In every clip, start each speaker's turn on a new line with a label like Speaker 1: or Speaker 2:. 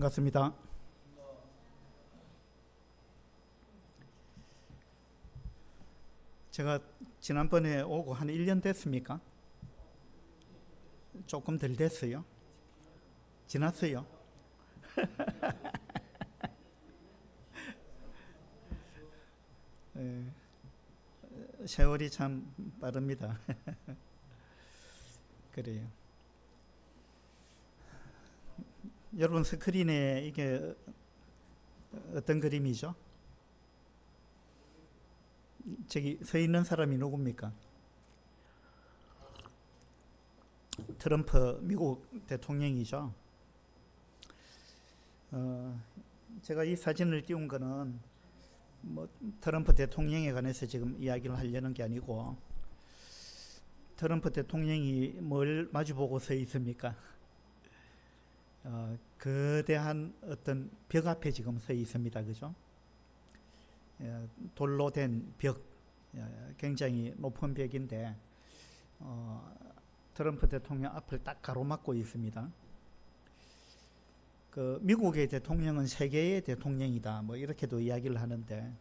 Speaker 1: 반갑습니다. 제가 지난번에 오고 한 1년 됐습니까? 조금 덜 됐어요. 지났어요. 예, 세월이 참 빠릅니다. 그래요. 여러분 스크린에 이게 어떤 그림이죠? 저기 서 있는 사람이 누굽니까? 트럼프 미국 대통령이죠. 제가 이 사진을 띄운 거는 트럼프 대통령에 관해서 지금 이야기를 하려는 게 아니고, 트럼프 대통령이 뭘 마주보고 서 있습니까? 거대한 어떤 벽 앞에 지금 서 있습니다. 그죠? 돌로 된 벽, 굉장히 높은 벽인데 트럼프 대통령 앞을 딱 가로막고 있습니다. 미국의 대통령은 세계의 대통령이다, 이렇게도 이야기를 하는데,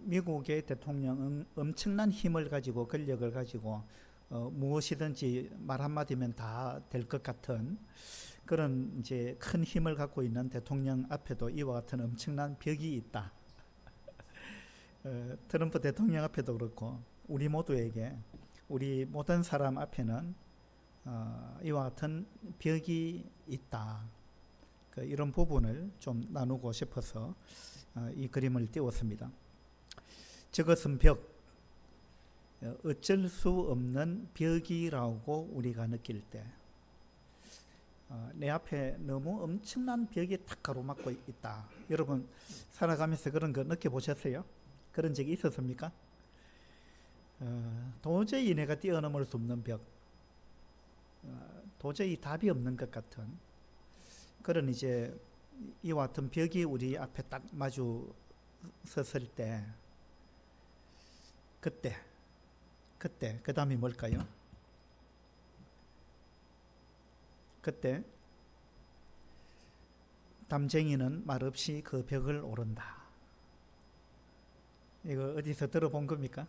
Speaker 1: 미국의 대통령은 엄청난 힘을 가지고 권력을 가지고 무엇이든지 말 한마디면 다 될 것 같은 그런 이제 큰 힘을 갖고 있는 대통령 앞에도 이와 같은 엄청난 벽이 있다. 트럼프 대통령 앞에도 그렇고 우리 모두에게, 우리 모든 사람 앞에는 이와 같은 벽이 있다. 이런 부분을 좀 나누고 싶어서 이 그림을 띄웠습니다. 저것은 벽, 어쩔 수 없는 벽이라고 우리가 느낄 때, 내 앞에 너무 엄청난 벽이 탁 가로막고 있다. 여러분 살아가면서 그런 거 느껴보셨어요? 그런 적이 있었습니까? 도저히 내가 뛰어넘을 수 없는 벽, 도저히 답이 없는 것 같은 그런 이제 이와 같은 벽이 우리 앞에 딱 마주 섰을 때, 그때 그 다음이 뭘까요? 그때 담쟁이는 말없이 그 벽을 오른다. 이거 어디서 들어본 겁니까?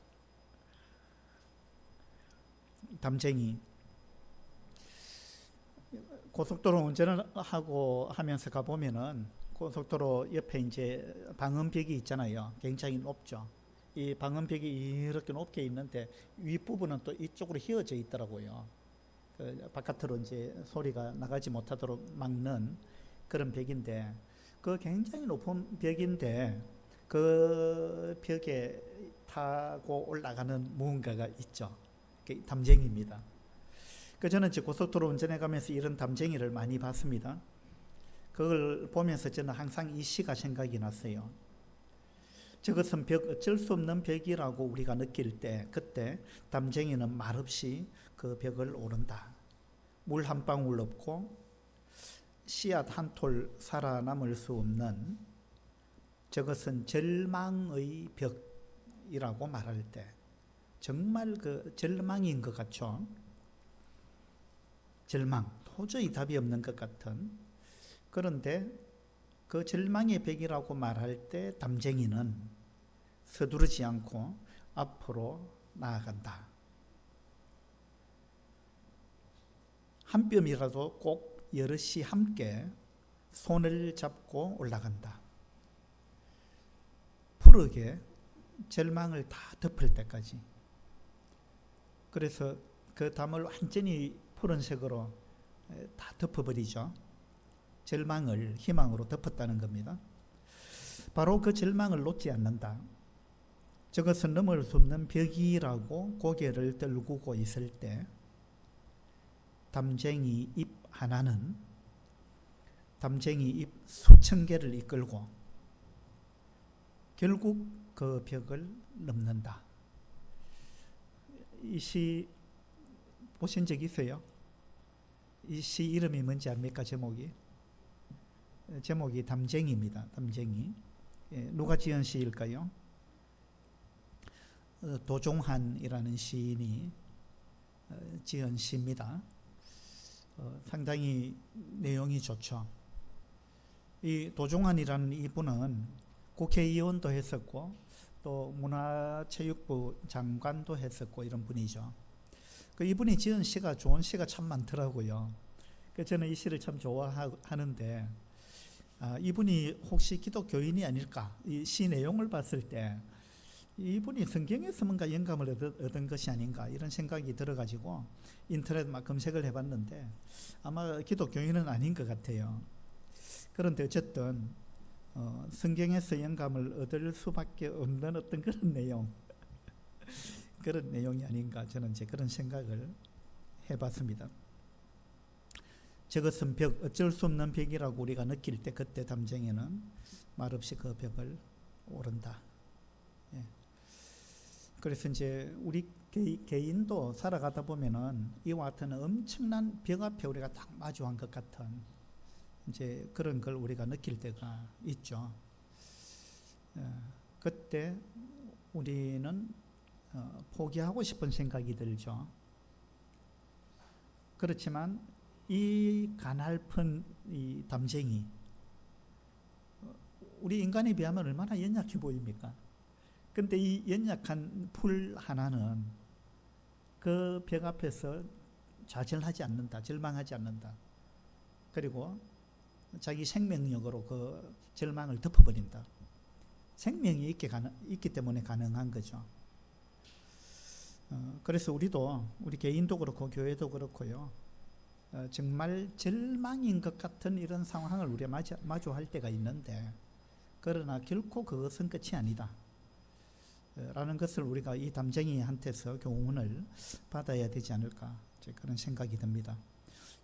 Speaker 1: 담쟁이. 고속도로 운전을 하고 하면서 가보면은 고속도로 옆에 이제 방음벽이 있잖아요. 굉장히 높죠. 이 방음벽이 이렇게 높게 있는데 윗부분은 또 이쪽으로 휘어져 있더라고요. 바깥으로 이제 소리가 나가지 못하도록 막는 그런 벽인데, 굉장히 높은 벽인데 그 벽에 타고 올라가는 무언가가 있죠. 그게 담쟁이입니다. 저는 고속도로 운전해 가면서 이런 담쟁이를 많이 봤습니다. 그걸 보면서 저는 항상 이 시가 생각이 났어요. 저것은 벽, 어쩔 수 없는 벽이라고 우리가 느낄 때, 그때 담쟁이는 말없이 그 벽을 오른다. 물 한 방울 없고 씨앗 한 톨 살아남을 수 없는, 저것은 절망의 벽이라고 말할 때 정말 절망인 것 같죠. 절망, 도저히 답이 없는 것 같은. 그런데 그 절망의 벽이라고 말할 때 담쟁이는 서두르지 않고 앞으로 나아간다. 한 뼘이라도 꼭 여럿이 함께 손을 잡고 올라간다. 푸르게 절망을 다 덮을 때까지. 그래서 그 담을 완전히 푸른색으로 다 덮어버리죠. 절망을 희망으로 덮었다는 겁니다. 바로 그 절망을 놓지 않는다. 저것은 넘을 수 없는 벽이라고 고개를 떨구고 있을 때, 담쟁이 잎 하나는 담쟁이 잎 수천 개를 이끌고 결국 그 벽을 넘는다. 이 시 보신 적 있어요? 이 시 이름이 뭔지 압니까? 제목이 담쟁이입니다. 담쟁이. 누가 지은 시일까요? 도종환이라는 시인이 지은 시입니다. 상당히 내용이 좋죠. 이 도종환이라는 이분은 국회의원도 했었고 또 문화체육부 장관도 했었고 이런 분이죠. 그 이분이 지은 시가 좋은 시가 참 많더라고요. 그 저는 이 시를 참 좋아하는데 이분이 혹시 기독교인이 아닐까? 이 시 내용을 봤을 때 이분이 성경에서 뭔가 영감을 얻은 것이 아닌가 이런 생각이 들어가지고 인터넷 막 검색을 해봤는데 아마 기독교인은 아닌 것 같아요. 그런데 어쨌든 성경에서 영감을 얻을 수밖에 없는 어떤 그런 내용 그런 내용이 아닌가 저는 이제 그런 생각을 해봤습니다. 저것은 벽, 어쩔 수 없는 벽이라고 우리가 느낄 때 그때 담쟁이는 말없이 그 벽을 오른다. 예. 그래서 이제 우리 개인도 살아가다 보면은 이와 같은 엄청난 벽 앞에 우리가 딱 마주한 것 같은 이제 그런 걸 우리가 느낄 때가 있죠. 그때 우리는 포기하고 싶은 생각이 들죠. 그렇지만 이 가냘픈 이 담쟁이 우리 인간에 비하면 얼마나 연약해 보입니까? 근데 이 연약한 풀 하나는 그 벽 앞에서 좌절하지 않는다, 절망하지 않는다. 그리고 자기 생명력으로 그 절망을 덮어버린다. 생명이 있기 때문에 가능한 거죠. 그래서 우리 개인도 그렇고 교회도 그렇고요. 정말 절망인 것 같은 이런 상황을 우리가 마주할 때가 있는데 그러나 결코 그것은 끝이 아니다 라는 것을 우리가 이 담쟁이한테서 교훈을 받아야 되지 않을까 그런 생각이 듭니다.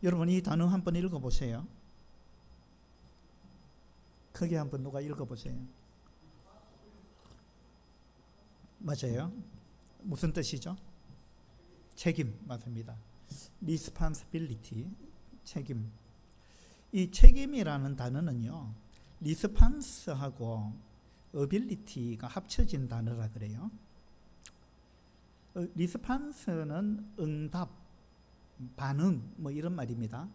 Speaker 1: 여러분 이 단어 한번 읽어보세요. 크게 한번 누가 읽어보세요. 맞아요. 무슨 뜻이죠? 책임 맞습니다. responsibility, 책임. 이 책임이라는 단어는요, response하고 ability가 합쳐진 단어라 그래요. response는 응답, 반응, 뭐 이런 말입니다.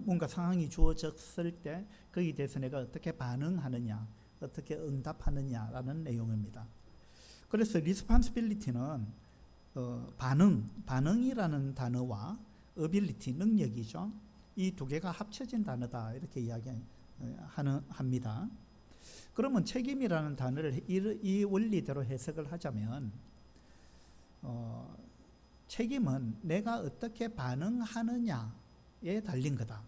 Speaker 1: 뭔가 상황이 주어졌을 때 거기에 대해서 내가 어떻게 반응하느냐, 어떻게 응답하느냐라는 내용입니다. 그래서 responsibility는 반응이라는 단어와 ability, 능력이죠. 이 두 개가 합쳐진 단어다 이렇게 이야기합니다. 그러면 책임이라는 단어를 이 원리대로 해석을 하자면 책임은 내가 어떻게 반응하느냐에 달린 거다.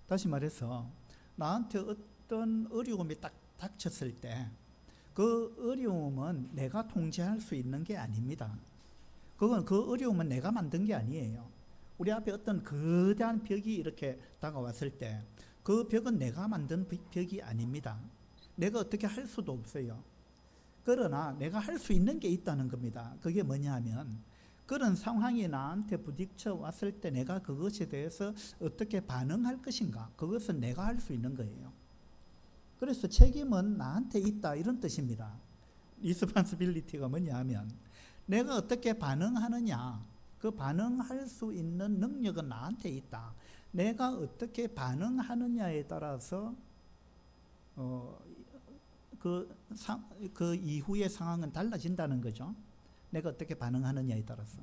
Speaker 1: 다시 말해서 나한테 어떤 어려움이 딱 닥쳤을 때 그 어려움은 내가 통제할 수 있는 게 아닙니다. 그 어려움은 내가 만든 게 아니에요. 우리 앞에 어떤 거대한 벽이 이렇게 다가왔을 때 그 벽은 내가 만든 벽이 아닙니다. 내가 어떻게 할 수도 없어요. 그러나 내가 할 수 있는 게 있다는 겁니다. 그게 뭐냐 하면 그런 상황이 나한테 부딪혀 왔을 때 내가 그것에 대해서 어떻게 반응할 것인가, 그것은 내가 할 수 있는 거예요. 그래서 책임은 나한테 있다 이런 뜻입니다. responsibility가 뭐냐 하면 내가 어떻게 반응하느냐, 그 반응할 수 있는 능력은 나한테 있다. 내가 어떻게 반응하느냐에 따라서 그 이후의 상황은 달라진다는 거죠. 내가 어떻게 반응하느냐에 따라서.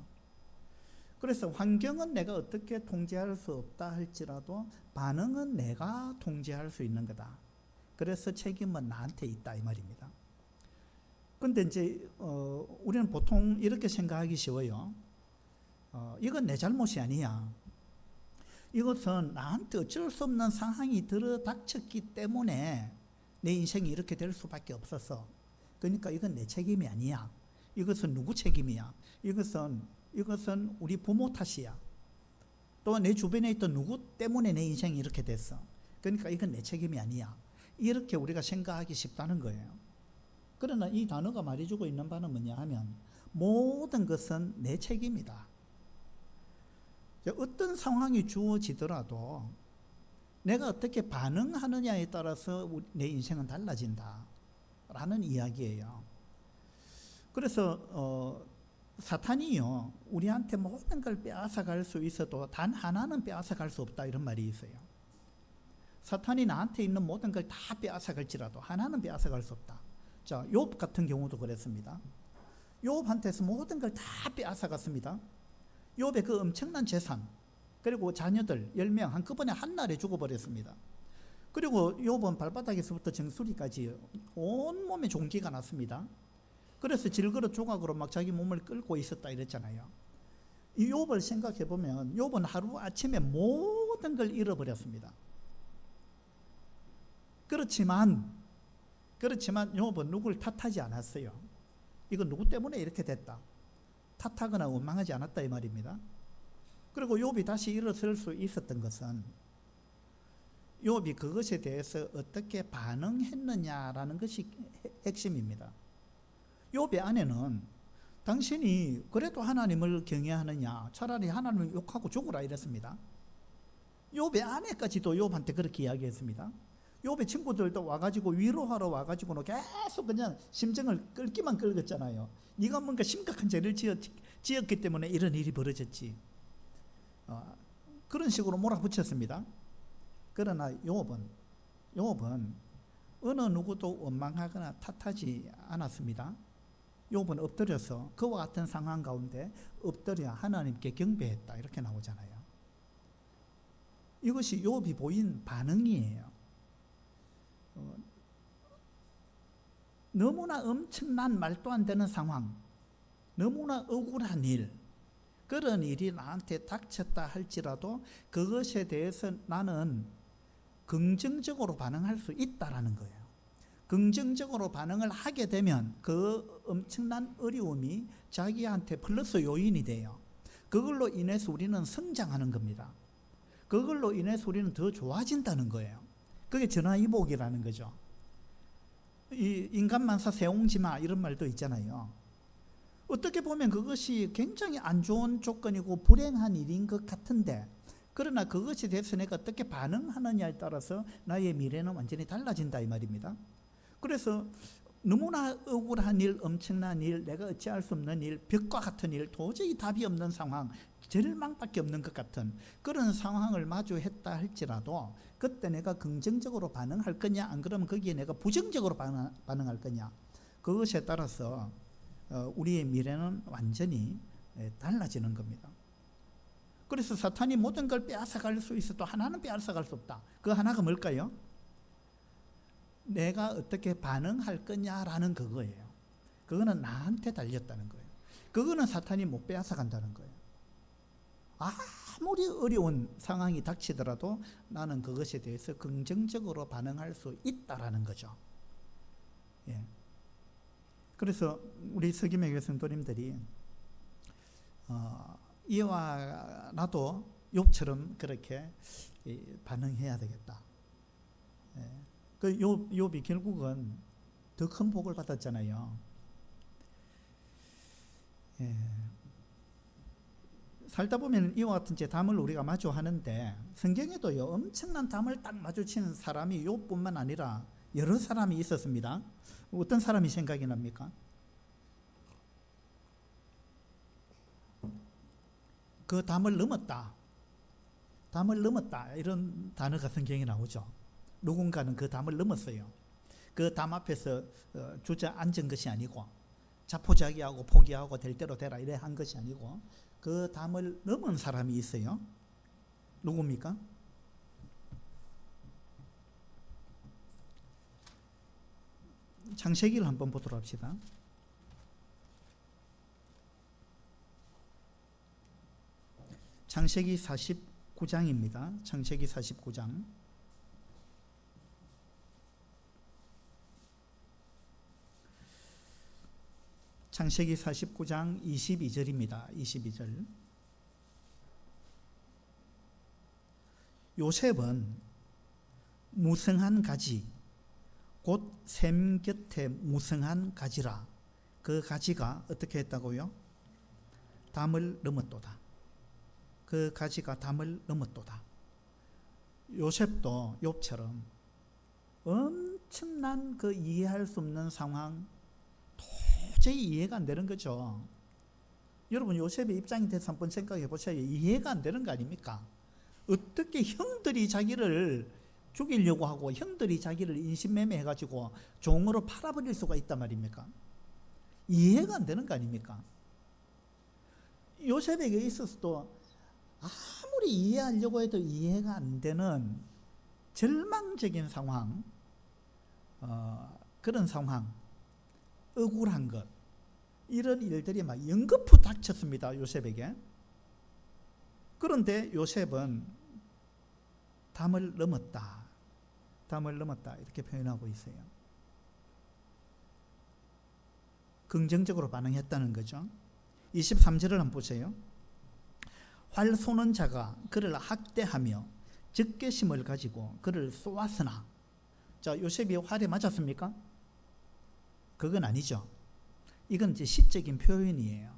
Speaker 1: 그래서 환경은 내가 어떻게 통제할 수 없다 할지라도 반응은 내가 통제할 수 있는 거다. 그래서 책임은 나한테 있다 이 말입니다. 근데 이제 우리는 보통 이렇게 생각하기 쉬워요. 이건 내 잘못이 아니야. 이것은 나한테 어쩔 수 없는 상황이 들어닥쳤기 때문에 내 인생이 이렇게 될 수밖에 없었어. 그러니까 이건 내 책임이 아니야. 이것은 누구 책임이야? 이것은 우리 부모 탓이야. 또 내 주변에 있던 누구 때문에 내 인생이 이렇게 됐어. 그러니까 이건 내 책임이 아니야. 이렇게 우리가 생각하기 쉽다는 거예요. 그러나 이 단어가 말해주고 있는 바는 뭐냐 하면 모든 것은 내 책임이다. 어떤 상황이 주어지더라도 내가 어떻게 반응하느냐에 따라서 내 인생은 달라진다 라는 이야기예요. 그래서 사탄이요, 우리한테 모든 걸 빼앗아 갈 수 있어도 단 하나는 빼앗아 갈 수 없다, 이런 말이 있어요. 사탄이 나한테 있는 모든 걸 다 빼앗아 갈지라도 하나는 빼앗아 갈 수 없다. 자, 욥 같은 경우도 그랬습니다. 욥한테서 모든 걸 다 빼앗아 갔습니다. 욥의 그 엄청난 재산, 그리고 자녀들 10명 한꺼번에 한날에 죽어버렸습니다. 그리고 욥은 발바닥에서부터 정수리까지 온몸에 종기가 났습니다. 그래서 질그릇 조각으로 막 자기 몸을 끌고 있었다 이랬잖아요. 이 욥을 생각해 보면 욥은 하루 아침에 모든 걸 잃어버렸습니다. 그렇지만 욥은 누구를 탓하지 않았어요. 이건 누구 때문에 이렇게 됐다, 탓하거나 원망하지 않았다, 이 말입니다. 그리고 욥이 다시 일어설 수 있었던 것은 욥이 그것에 대해서 어떻게 반응했느냐라는 것이 핵심입니다. 욥의 아내는 당신이 그래도 하나님을 경외하느냐, 차라리 하나님을 욕하고 죽으라 이랬습니다. 욥의 아내까지도 욥한테 그렇게 이야기했습니다. 욥의 친구들도 와가지고 위로하러 와가지고는 계속 그냥 심정을 끌기만 끌었잖아요. 네가 뭔가 심각한 죄를 지었기 때문에 이런 일이 벌어졌지, 그런 식으로 몰아붙였습니다. 그러나 욥은 어느 누구도 원망하거나 탓하지 않았습니다. 욥은 엎드려서 그와 같은 상황 가운데 엎드려 하나님께 경배했다, 이렇게 나오잖아요. 이것이 욥이 보인 반응이에요. 너무나 엄청난 말도 안 되는 상황, 너무나 억울한 일, 그런 일이 나한테 닥쳤다 할지라도 그것에 대해서 나는 긍정적으로 반응할 수 있다라는 거예요. 긍정적으로 반응을 하게 되면 그 엄청난 어려움이 자기한테 플러스 요인이 돼요. 그걸로 인해서 우리는 성장하는 겁니다. 그걸로 인해서 우리는 더 좋아진다는 거예요. 그게 전화위복이라는 거죠. 이 인간만사 세옹지마 이런 말도 있잖아요. 어떻게 보면 그것이 굉장히 안 좋은 조건이고 불행한 일인 것 같은데, 그러나 그것에 대해서 내가 어떻게 반응하느냐에 따라서 나의 미래는 완전히 달라진다, 이 말입니다. 그래서 너무나 억울한 일, 엄청난 일, 내가 어찌할 수 없는 일, 벽과 같은 일, 도저히 답이 없는 상황, 절망밖에 없는 것 같은 그런 상황을 마주했다 할지라도 그때 내가 긍정적으로 반응할 거냐, 안 그러면 거기에 내가 부정적으로 반응할 거냐, 그것에 따라서 우리의 미래는 완전히 달라지는 겁니다. 그래서 사탄이 모든 걸 빼앗아갈 수 있어도 하나는 빼앗아갈 수 없다. 그 하나가 뭘까요? 내가 어떻게 반응할 거냐라는 그거예요. 그거는 나한테 달렸다는 거예요. 그거는 사탄이 못 빼앗아간다는 거예요. 아무리 어려운 상황이 닥치더라도 나는 그것에 대해서 긍정적으로 반응할 수 있다라는 거죠. 예. 그래서 우리 서김의 교회 성도님들이 이와 나도 욥처럼 그렇게 반응해야 되겠다. 예. 그 욥이 결국은 더 큰 복을 받았잖아요. 예. 살다 보면 이와 같은 담을 우리가 마주하는데, 성경에도요 엄청난 담을 딱 마주치는 사람이 욥뿐만 아니라 여러 사람이 있었습니다. 어떤 사람이 생각이 납니까? 그 담을 넘었다, 담을 넘었다, 이런 단어가 성경에 나오죠. 누군가는 그 담을 넘었어요. 그 담 앞에서 주저앉은 것이 아니고 자포자기하고 포기하고 될 대로 되라 이래 한 것이 아니고 그 담을 넘은 사람이 있어요. 누굽니까? 창세기를 한번 보도록 합시다. 창세기 49장입니다. 창세기 49장. 창세기 49장 22절입니다. 22절. 요셉은 무성한 가지, 곧 샘 곁에 무성한 가지라. 그 가지가 어떻게 했다고요? 담을 넘었도다. 그 가지가 담을 넘었도다. 요셉도 욥처럼 엄청난 그 이해할 수 없는 상황, 도저히 이해가 안 되는 거죠. 여러분 요셉의 입장이 돼서 한번 생각해 보세요. 이해가 안 되는 거 아닙니까? 어떻게 형들이 자기를 죽이려고 하고 형들이 자기를 인신매매해가지고 종으로 팔아버릴 수가 있단 말입니까? 이해가 안 되는 거 아닙니까? 요셉에게 있어서도 아무리 이해하려고 해도 이해가 안 되는 절망적인 상황, 그런 상황, 억울한 것, 이런 일들이 막 연거푸 닥쳤습니다. 요셉에게. 그런데 요셉은 담을 넘었다. 담을 넘었다. 이렇게 표현하고 있어요. 긍정적으로 반응했다는 거죠. 23절을 한번 보세요. 활 쏘는 자가 그를 학대하며 적개심을 가지고 그를 쏘았으나, 자, 요셉이 활에 맞았습니까? 그건 아니죠. 이건 이제 시적인 표현이에요.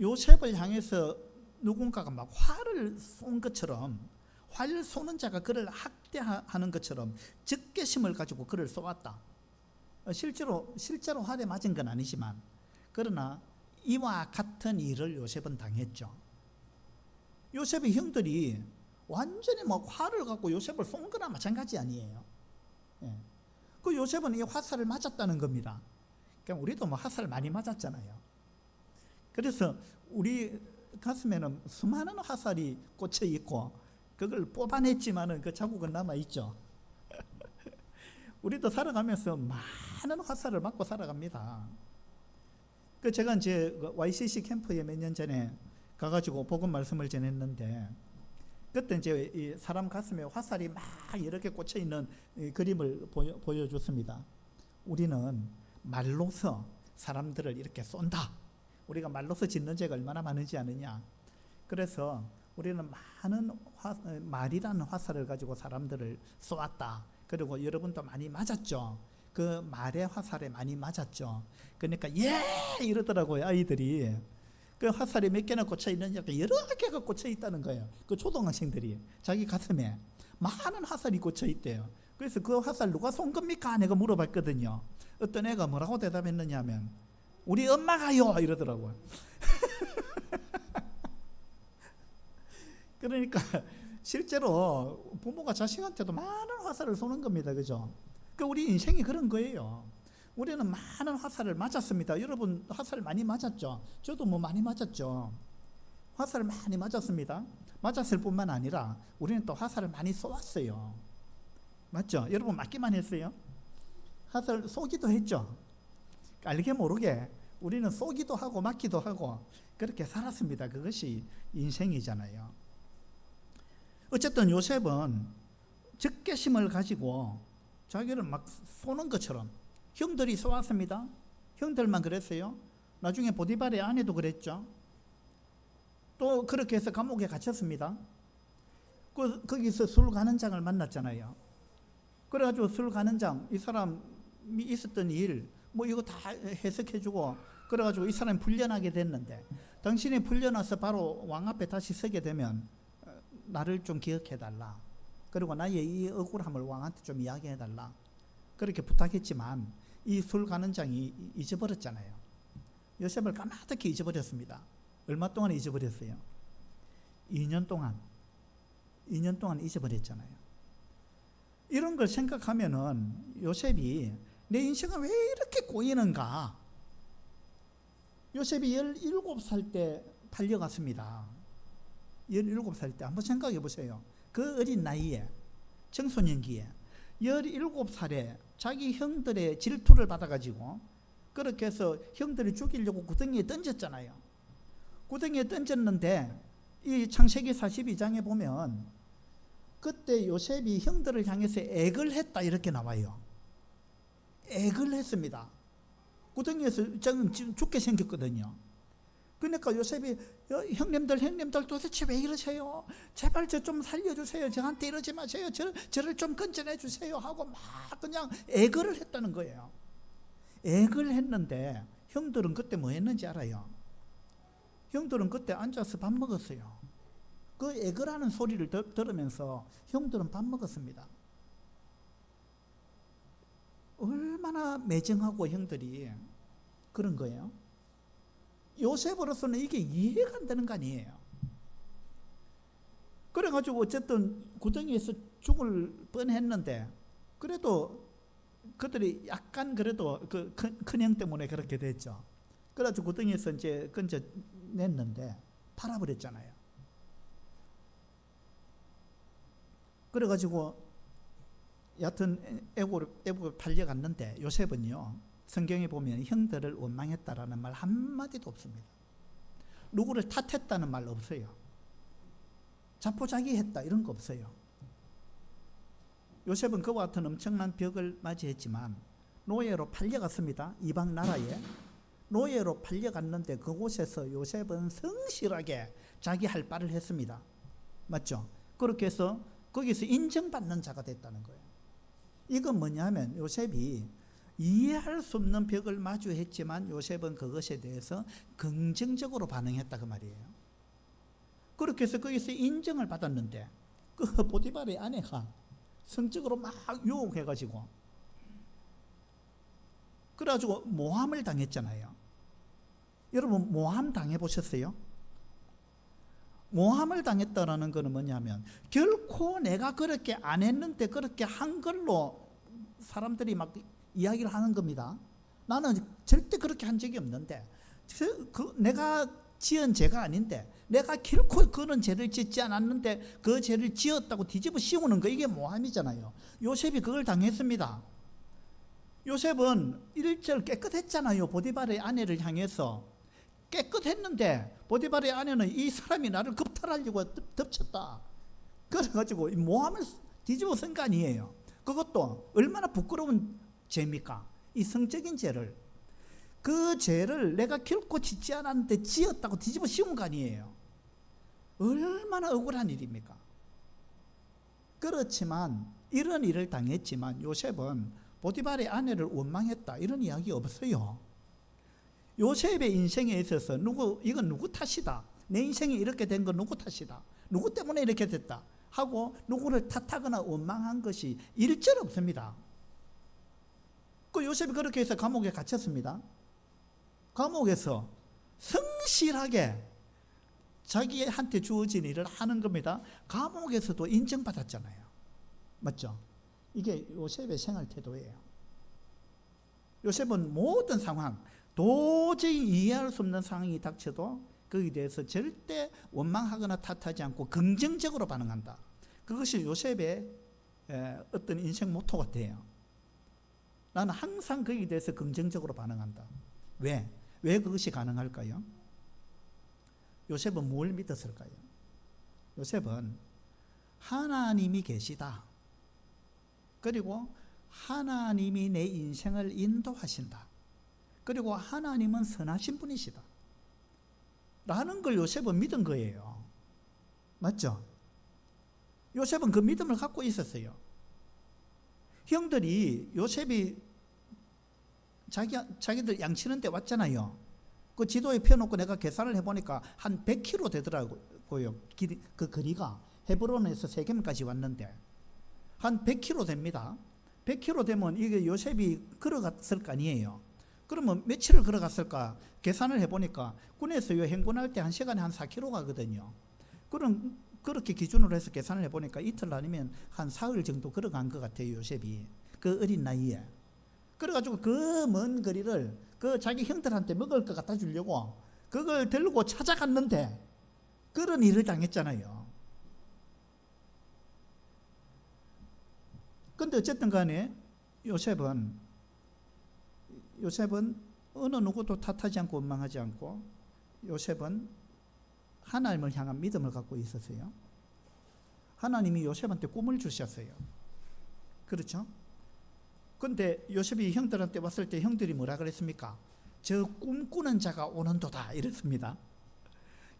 Speaker 1: 요셉을 향해서 누군가가 막 활을 쏜 것처럼, 활 쏘는 자가 그를 학대하는 것처럼 적개심을 가지고 그를 쏘았다. 실제로 활에 맞은 건 아니지만, 그러나 이와 같은 일을 요셉은 당했죠. 요셉의 형들이 완전히 막 활을 갖고 요셉을 쏜 거나 마찬가지 아니에요. 예. 그 요셉은 이 화살을 맞았다는 겁니다. 그러니까 우리도 뭐 화살 많이 맞았잖아요. 그래서 우리 가슴에는 수많은 화살이 꽂혀 있고 그걸 뽑아냈지만은 그 자국은 남아 있죠. 우리도 살아가면서 많은 화살을 맞고 살아갑니다. 그 제가 이제 YCC 캠프에 몇 년 전에 가가지고 복음 말씀을 전했는데, 그때 이제 이 사람 가슴에 화살이 막 이렇게 꽂혀 있는 그림을 보여줬습니다. 우리는 말로서 사람들을 이렇게 쏜다. 우리가 말로서 짓는 죄가 얼마나 많은지 아느냐. 그래서 우리는 많은 말이라는 화살을 가지고 사람들을 쏘았다. 그리고 여러분도 많이 맞았죠. 그 말의 화살에 많이 맞았죠. 그러니까 예 이러더라고요. 아이들이. 그 화살이 몇 개나 꽂혀 있는지 여러 개가 꽂혀 있다는 거예요. 그 초등학생들이 자기 가슴에 많은 화살이 꽂혀 있대요. 그래서 그 화살 누가 쏜 겁니까? 내가 물어봤거든요. 어떤 애가 뭐라고 대답했느냐 하면 우리 엄마가요 이러더라고요. 그러니까 실제로 부모가 자식한테도 많은 화살을 쏘는 겁니다. 그죠? 그 우리 인생이 그런 거예요. 우리는 많은 화살을 맞았습니다. 여러분 화살 많이 맞았죠? 저도 뭐 많이 맞았죠. 화살을 많이 맞았습니다. 맞았을 뿐만 아니라 우리는 또 화살을 많이 쏘았어요. 맞죠? 여러분 맞기만 했어요? 화살 쏘기도 했죠? 알게 모르게 우리는 쏘기도 하고 맞기도 하고 그렇게 살았습니다. 그것이 인생이잖아요. 어쨌든 요셉은 적개심을 가지고 자기를 막 쏘는 것처럼, 형들이 쏘았습니다. 형들만 그랬어요. 나중에 보디발의 아내도 그랬죠. 또 그렇게 해서 감옥에 갇혔습니다. 거기서 술 가는 장을 만났잖아요. 그래가지고 술 가는 장, 이 사람이 있었던 일, 뭐 이거 다 해석해주고, 그래가지고 이 사람이 풀려나게 됐는데, 당신이 풀려나서 바로 왕 앞에 다시 서게 되면 나를 좀 기억해달라. 그리고 나의 이 억울함을 왕한테 좀 이야기해달라. 그렇게 부탁했지만 이 술 가는 장이 잊어버렸잖아요. 요셉을 까마득히 잊어버렸습니다. 얼마 동안 잊어버렸어요? 2년 동안 잊어버렸잖아요. 이런 걸 생각하면은 요셉이 내 인생은 왜 이렇게 꼬이는가? 요셉이 17살 때 팔려갔습니다. 17살 때 한번 생각해 보세요. 그 어린 나이에, 청소년기에 17살에 자기 형들의 질투를 받아가지고 그렇게 해서 형들이 죽이려고 구덩이에 던졌잖아요. 구덩이에 던졌는데 이 창세기 42장에 보면 그때 요셉이 형들을 향해서 액을 했다 이렇게 나와요. 액을 했습니다. 구덩이에서 죽게 생겼거든요. 그러니까 요셉이 형님들 도대체 왜 이러세요? 제발 저 좀 살려주세요. 저한테 이러지 마세요. 저를 좀 건져내 주세요 하고 막 그냥 애걸을 했다는 거예요. 애걸 했는데 형들은 그때 뭐 했는지 알아요? 형들은 그때 앉아서 밥 먹었어요. 그 애걸하는 소리를 들으면서 형들은 밥 먹었습니다. 얼마나 매정하고 형들이 그런 거예요. 요셉으로서는 이게 이해가 안 되는 거 아니에요. 그래가지고 어쨌든 구덩이에서 죽을 뻔했는데 그래도 그들이 약간 그래도 그 큰 형 때문에 그렇게 됐죠. 그래가지고 구덩이에서 이제 건져냈는데 팔아버렸잖아요. 그래가지고 여하튼 애국에 팔려갔는데 요셉은요, 성경에 보면 형들을 원망했다라는 말 한마디도 없습니다. 누구를 탓했다는 말 없어요. 자포자기했다 이런 거 없어요. 요셉은 그와 같은 엄청난 벽을 맞이했지만 노예로 팔려갔습니다. 이방 나라에 노예로 팔려갔는데 그곳에서 요셉은 성실하게 자기 할 바를 했습니다. 맞죠? 그렇게 해서 거기서 인정받는 자가 됐다는 거예요. 이건 뭐냐면 요셉이 이해할 수 없는 벽을 마주했지만 요셉은 그것에 대해서 긍정적으로 반응했다 그 말이에요. 그렇게 해서 거기서 인정을 받았는데 그 보디발의 아내가 성적으로 막 유혹해가지고 그래가지고 모함을 당했잖아요. 여러분 모함 당해보셨어요? 모함을 당했다라는 것은 뭐냐면 결코 내가 그렇게 안 했는데 그렇게 한 걸로 사람들이 막 이야기를 하는 겁니다. 나는 절대 그렇게 한 적이 없는데 내가 지은 죄가 아닌데 내가 결코 그런 죄를 짓지 않았는데 그 죄를 지었다고 뒤집어 씌우는 거 이게 모함이잖아요. 요셉이 그걸 당했습니다. 요셉은 1절 깨끗했잖아요. 보디발의 아내를 향해서 깨끗했는데 보디발의 아내는 이 사람이 나를 겁탈하려고 덮쳤다. 그래가지고 모함을 뒤집어 쓴 거 아니에요. 그것도 얼마나 부끄러운 죄입니까? 이 성적인 죄를, 그 죄를 내가 결코 짓지 않았는데 지었다고 뒤집어 씌운 거 아니에요. 얼마나 억울한 일입니까? 그렇지만 이런 일을 당했지만 요셉은 보디발의 아내를 원망했다 이런 이야기 없어요. 요셉의 인생에 있어서 이건 누구 탓이다, 내 인생이 이렇게 된 건 누구 탓이다, 누구 때문에 이렇게 됐다 하고 누구를 탓하거나 원망한 것이 일절 없습니다. 그 요셉이 그렇게 해서 감옥에 갇혔습니다. 감옥에서 성실하게 자기한테 주어진 일을 하는 겁니다. 감옥에서도 인정받았잖아요. 맞죠? 이게 요셉의 생활 태도예요. 요셉은 모든 상황, 도저히 이해할 수 없는 상황이 닥쳐도 거기에 대해서 절대 원망하거나 탓하지 않고 긍정적으로 반응한다. 그것이 요셉의 어떤 인생 모토가 돼요. 나는 항상 거기에 대해서 긍정적으로 반응한다. 왜? 왜 그것이 가능할까요? 요셉은 뭘 믿었을까요? 요셉은 하나님이 계시다. 그리고 하나님이 내 인생을 인도하신다. 그리고 하나님은 선하신 분이시다. 라는 걸 요셉은 믿은 거예요. 맞죠? 요셉은 그 믿음을 갖고 있었어요. 형들이 요셉이 자기들 양치는 데 왔잖아요. 그 지도에 펴놓고 내가 계산을 해보니까 한 100km 되더라고요. 그 거리가 헤브론에서 세겜까지 왔는데 한 100km 됩니다. 100km 되면 이게 요셉이 걸어갔을 거 아니에요. 그러면 며칠을 걸어갔을까? 계산을 해보니까 군에서 행군할 때 한 시간에 한 4km 가거든요. 그럼 그렇게 기준으로 해서 계산을 해보니까 이틀 아니면 한 사흘 정도 걸어간 것 같아요. 요셉이 그 어린 나이에. 그래가지고 그 먼 거리를 그 자기 형들한테 먹을 거 갖다 주려고 그걸 들고 찾아갔는데 그런 일을 당했잖아요. 근데 어쨌든 간에 요셉은 어느 누구도 탓하지 않고 원망하지 않고 요셉은 하나님을 향한 믿음을 갖고 있었어요. 하나님이 요셉한테 꿈을 주셨어요. 그렇죠? 근데 요셉이 형들한테 왔을 때 형들이 뭐라 그랬습니까? 저 꿈꾸는 자가 오는도다 이랬습니다.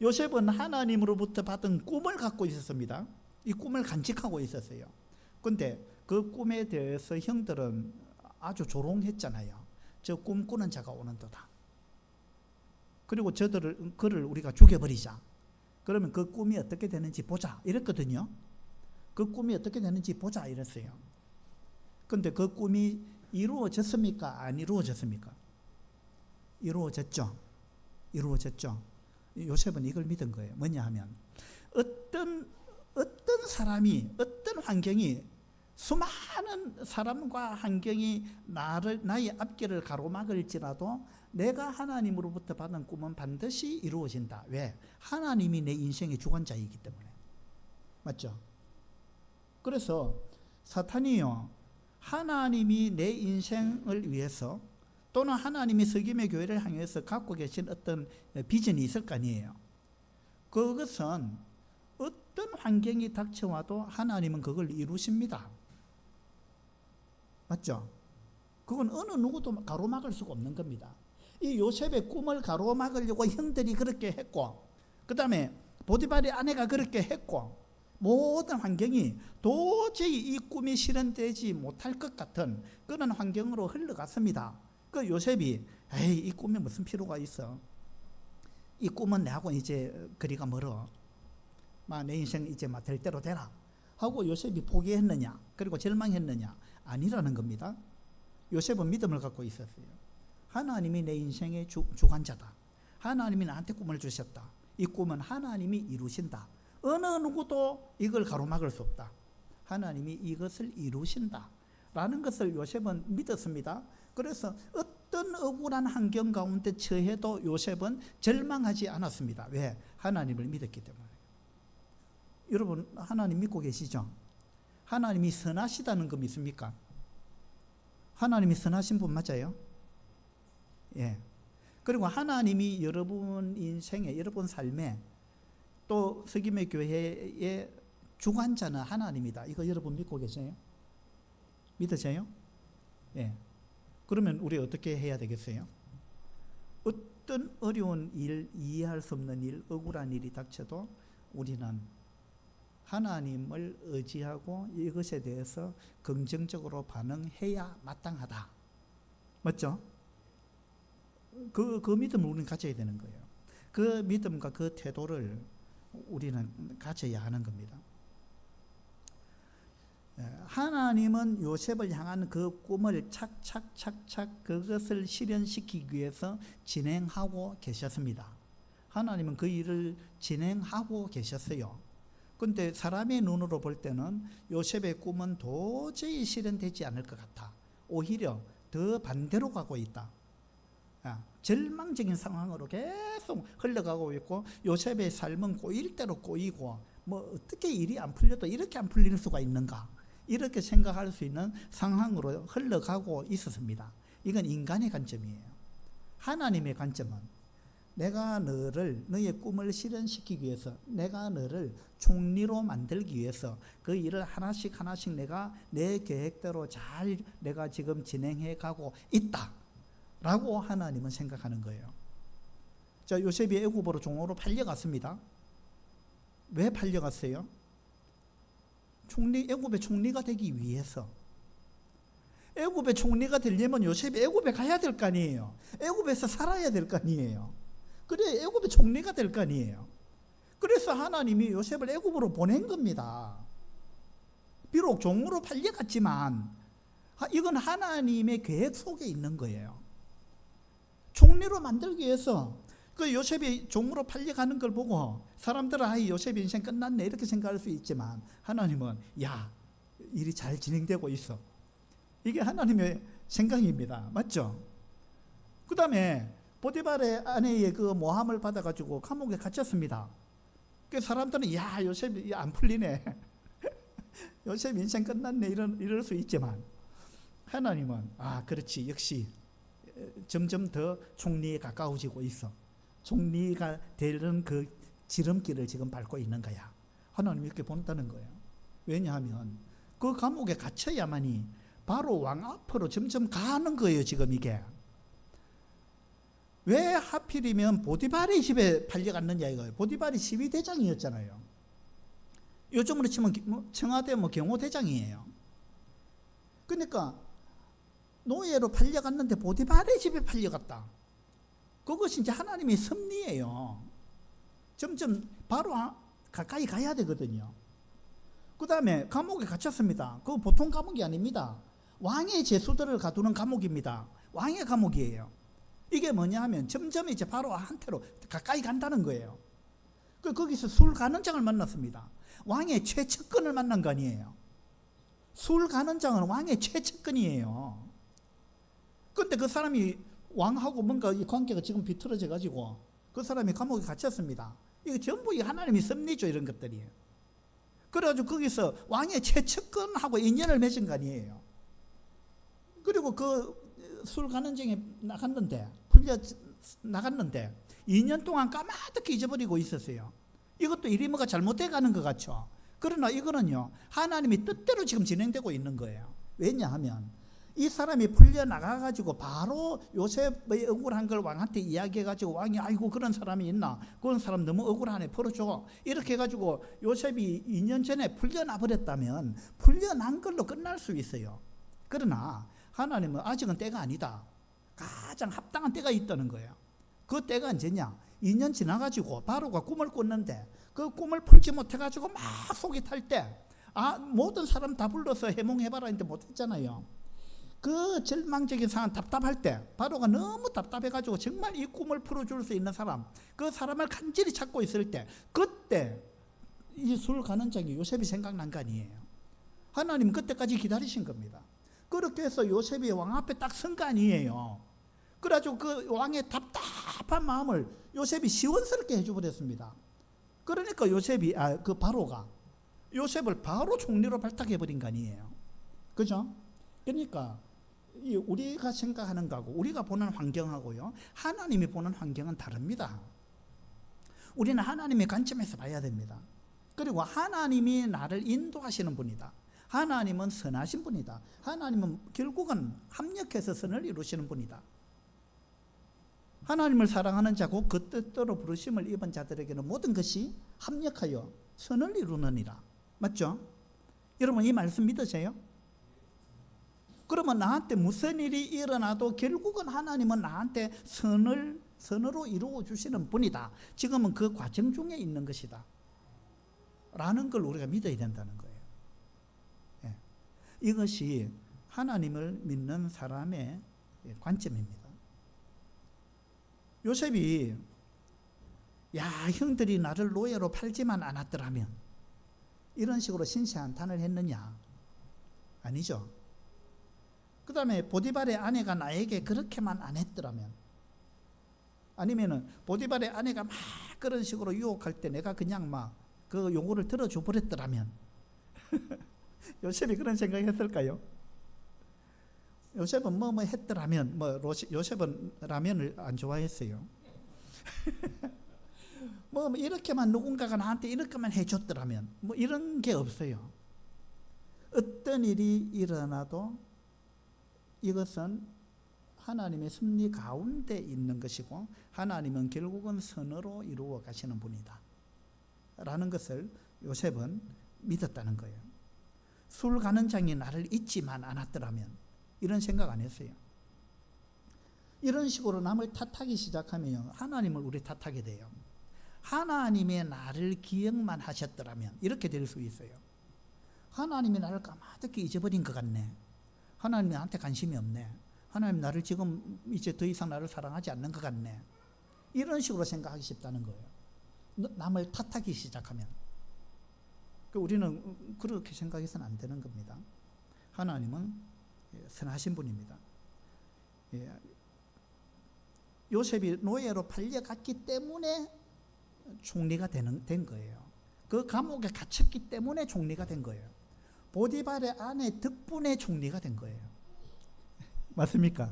Speaker 1: 요셉은 하나님으로부터 받은 꿈을 갖고 있었습니다. 이 꿈을 간직하고 있었어요. 근데 그 꿈에 대해서 형들은 아주 조롱했잖아요. 저 꿈꾸는 자가 오는도다. 그리고 그를 우리가 죽여버리자. 그러면 그 꿈이 어떻게 되는지 보자 이랬거든요. 그 꿈이 어떻게 되는지 보자 이랬어요. 근데 그 꿈이 이루어졌습니까? 안 이루어졌습니까? 이루어졌죠. 이루어졌죠. 요셉은 이걸 믿은 거예요. 뭐냐 하면 어떤 사람이, 어떤 환경이, 수많은 사람과 환경이 나의 앞길을 가로막을지라도 내가 하나님으로부터 받은 꿈은 반드시 이루어진다. 왜? 하나님이 내 인생의 주관자이기 때문에. 맞죠? 그래서 사탄이요, 하나님이 내 인생을 위해서 또는 하나님이 서김의 교회를 향해서 갖고 계신 어떤 비전이 있을 거 아니에요. 그것은 어떤 환경이 닥쳐와도 하나님은 그걸 이루십니다. 맞죠? 그건 어느 누구도 가로막을 수가 없는 겁니다. 이 요셉의 꿈을 가로막으려고 형들이 그렇게 했고, 그 다음에 보디발의 아내가 그렇게 했고, 모든 환경이 도저히 이 꿈이 실현되지 못할 것 같은 그런 환경으로 흘러갔습니다. 그 요셉이 에이, 이 꿈에 무슨 필요가 있어? 이 꿈은 내하고 이제 거리가 멀어. 내 인생 이제 될 대로 되라 하고 요셉이 포기했느냐, 그리고 절망했느냐? 아니라는 겁니다. 요셉은 믿음을 갖고 있었어요. 하나님이 내 인생의 주관자다. 하나님이 나한테 꿈을 주셨다. 이 꿈은 하나님이 이루신다. 어느 누구도 이걸 가로막을 수 없다. 하나님이 이것을 이루신다 라는 것을 요셉은 믿었습니다. 그래서 어떤 억울한 환경 가운데 처해도 요셉은 절망하지 않았습니다. 왜? 하나님을 믿었기 때문에. 여러분, 하나님 믿고 계시죠? 하나님이 선하시다는 거 믿습니까? 하나님이 선하신 분 맞아요? 예. 그리고 하나님이 여러분 인생에, 여러분 삶에, 또 서김의 교회의 주관자는 하나님이다. 이거 여러분 믿고 계세요? 믿으세요? 예. 그러면 우리 어떻게 해야 되겠어요? 어떤 어려운 일, 이해할 수 없는 일, 억울한 일이 닥쳐도 우리는 하나님을 의지하고 이것에 대해서 긍정적으로 반응해야 마땅하다. 맞죠? 그 믿음을 우리는 가져야 되는 거예요. 그 믿음과 그 태도를 우리는 가져야 하는 겁니다. 하나님은 요셉을 향한 그 꿈을 착착착착 그것을 실현시키기 위해서 진행하고 계셨습니다. 하나님은 그 일을 진행하고 계셨어요. 그런데 사람의 눈으로 볼 때는 요셉의 꿈은 도저히 실현되지 않을 것 같아. 오히려 더 반대로 가고 있다. 절망적인 상황으로 계속 흘러가고 있고, 요셉의 삶은 꼬일 대로 꼬이고, 어떻게 일이 안 풀려도 이렇게 안 풀릴 수가 있는가, 이렇게 생각할 수 있는 상황으로 흘러가고 있었습니다. 이건 인간의 관점이에요. 하나님의 관점은 내가 너의 꿈을 실현시키기 위해서, 내가 너를 총리로 만들기 위해서 그 일을 하나씩 내가 내 계획대로 잘 내가 지금 진행해 가고 있다 라고 하나님은 생각하는 거예요. 자, 요셉이 애굽으로 종으로 팔려갔습니다. 왜 팔려갔어요? 애굽의 총리가 되기 위해서. 애굽의 총리가 되려면 요셉이 애굽에 가야 될 거 아니에요. 애굽에서 살아야 될 거 아니에요. 그래 애굽의 총리가 될 거 아니에요. 그래서 하나님이 요셉을 애굽으로 보낸 겁니다. 비록 종으로 팔려갔지만 이건 하나님의 계획 속에 있는 거예요. 총리로 만들기 위해서 그 요셉이 종으로 팔려가는 걸 보고 사람들은 요셉 인생 끝났네 이렇게 생각할 수 있지만, 하나님은 일이 잘 진행되고 있어. 이게 하나님의 생각입니다. 맞죠? 그 다음에 보디발의 아내의 그 모함을 받아가지고 감옥에 갇혔습니다. 그 사람들은 요셉이 안 풀리네 요셉 인생 끝났네 이럴 수 있지만, 하나님은 그렇지, 역시 점점 더 총리에 가까워지고 있어. 총리가 되는 그 지름길을 지금 밟고 있는 거야. 하나님이 이렇게 본다는 거예요. 왜냐하면 그 감옥에 갇혀야만이 바로 왕 앞으로 점점 가는 거예요. 지금 이게 왜 하필이면 보디발의 집에 팔려갔느냐 이거예요. 보디발이 시위대장이었잖아요. 요즘으로 치면 청와대 경호대장이에요. 그러니까 노예로 팔려갔는데 보디발의 집에 팔려갔다. 그것이 이제 하나님의 섭리예요. 점점 바로 가까이 가야 되거든요. 그 다음에 감옥에 갇혔습니다. 그거 보통 감옥이 아닙니다. 왕의 제수들을 가두는 감옥입니다. 왕의 감옥이에요. 이게 뭐냐 하면 점점 이제 바로 한테로 가까이 간다는 거예요. 거기서 술 가는장을 만났습니다. 왕의 최측근을 만난 거 아니에요. 술 가는장은 왕의 최측근이에요. 그런데 그 사람이 왕하고 뭔가 이 관계가 지금 비틀어져 가지고 그 사람이 감옥에 갇혔습니다. 이거 전부 이 하나님이 섭리죠, 이런 것들이에요. 그래가지고 거기서 왕의 최측근하고 인연을 맺은 거 아니에요. 그리고 그 술 가는장에 풀려 나갔는데 2년 동안 까마득히 잊어버리고 있었어요. 이것도 이리 뭐가 잘못돼 가는 것 같죠. 그러나 이거는요, 하나님이 뜻대로 지금 진행되고 있는 거예요. 왜냐하면 이 사람이 풀려 나가가지고 바로 요셉의 억울한 걸 왕한테 이야기해가지고 왕이 아이고 그런 사람이 있나, 그런 사람 너무 억울하네, 풀어줘, 이렇게 해가지고 요셉이 2년 전에 풀려나 버렸다면 풀려난 걸로 끝날 수 있어요. 그러나 하나님은 아직은 때가 아니다. 가장 합당한 때가 있다는 거예요. 그 때가 언제냐? 2년 지나가지고 바로가 꿈을 꿨는데 그 꿈을 풀지 못해가지고 막 속이 탈 때, 모든 사람 다 불러서 해몽해봐라 했는데 못했잖아요. 그 절망적인 상황, 답답할 때, 바로가 너무 답답해가지고 정말 이 꿈을 풀어줄 수 있는 사람, 그 사람을 간절히 찾고 있을 때, 그때 이 술 가는장이 요셉이 생각난 거 아니에요. 하나님은 그때까지 기다리신 겁니다. 그렇게 해서 요셉이 왕 앞에 딱 선 거 아니에요. 그래가지고 그 왕의 답답한 마음을 요셉이 시원스럽게 해줘버렸습니다. 그러니까 요셉이, 그 바로가 요셉을 바로 총리로 발탁해버린 거 아니에요. 그죠? 그러니까 우리가 생각하는 거하고 우리가 보는 환경하고요, 하나님이 보는 환경은 다릅니다. 우리는 하나님의 관점에서 봐야 됩니다. 그리고 하나님이 나를 인도하시는 분이다. 하나님은 선하신 분이다. 하나님은 결국은 합력해서 선을 이루시는 분이다. 하나님을 사랑하는 자고 그 뜻대로 부르심을 입은 자들에게는 모든 것이 합력하여 선을 이루느니라. 맞죠? 여러분 이 말씀 믿으세요? 그러면 나한테 무슨 일이 일어나도 결국은 하나님은 나한테 선으로 이루어 주시는 분이다. 지금은 그 과정 중에 있는 것이다. 라는 걸 우리가 믿어야 된다는 거예요. 예. 이것이 하나님을 믿는 사람의 관점입니다. 요셉이 형들이 나를 노예로 팔지만 않았더라면 이런 식으로 신세한탄을 했느냐? 아니죠. 그 다음에 보디발의 아내가 나에게 그렇게만 안 했더라면, 아니면은 보디발의 아내가 막 그런 식으로 유혹할 때 내가 그냥 막 그 요구를 들어줘 버렸더라면 요셉이 그런 생각했을까요? 요셉은 뭐 했더라면, 요셉은 라면을 안 좋아했어요. 이렇게만 누군가가 나한테 이렇게만 해줬더라면, 이런 게 없어요. 어떤 일이 일어나도 이것은 하나님의 섭리 가운데 있는 것이고 하나님은 결국은 선으로 이루어 가시는 분이다 라는 것을 요셉은 믿었다는 거예요. 술 가는장이 나를 잊지만 않았더라면 이런 생각 안 했어요. 이런 식으로 남을 탓하기 시작하면 하나님을 우리 탓하게 돼요. 하나님의 나를 기억만 하셨더라면 이렇게 될 수 있어요. 하나님이 나를 까마득히 잊어버린 것 같네. 하나님이 나한테 관심이 없네. 하나님 나를 지금 이제 더 이상 나를 사랑하지 않는 것 같네. 이런 식으로 생각하기 쉽다는 거예요. 남을 탓하기 시작하면. 우리는 그렇게 생각해서는 안 되는 겁니다. 하나님은 선하신 분입니다. 요셉이 노예로 팔려갔기 때문에 총리가 된 거예요. 그 감옥에 갇혔기 때문에 총리가 된 거예요. 보디발의 아내 덕분에 총리가 된 거예요. 맞습니까?